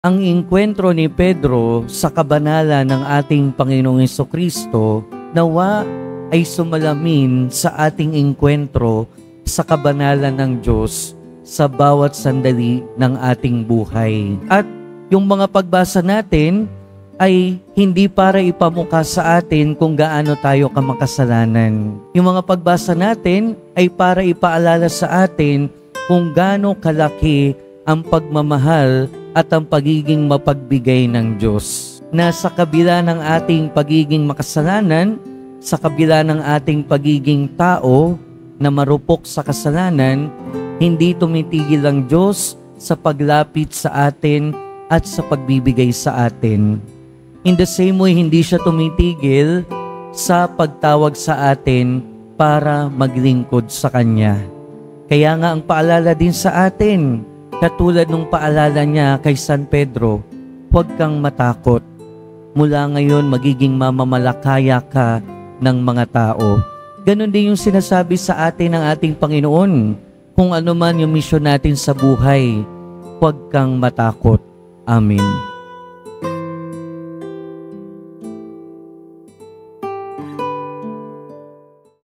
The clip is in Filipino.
Ang engkwentro ni Pedro sa kabanalan ng ating Panginoong Jesucristo nawa ay sumalamin sa ating engkwentro sa kabanalan ng Diyos sa bawat sandali ng ating buhay. At yung mga pagbasa natin ay hindi para ipamukha sa atin kung gaano tayo kamakasalanan. Yung mga pagbasa natin ay para ipaalala sa atin kung gaano kalaki ang pagmamahal at ang pagiging mapagbigay ng Diyos. Na sa kabila ng ating pagiging makasalanan, sa kabila ng ating pagiging tao na marupok sa kasalanan, hindi tumitigil ang Diyos sa paglapit sa atin at sa pagbibigay sa atin. In the same way, hindi siya tumitigil sa pagtawag sa atin para maglingkod sa Kanya. Kaya nga ang paalala din sa atin, katulad nung paalala niya kay San Pedro, huwag kang matakot. Mula ngayon, magiging mamamalakaya ka ng mga tao. Ganon din yung sinasabi sa atin ng ating Panginoon. Kung ano man yung misyon natin sa buhay, huwag kang matakot. Amen.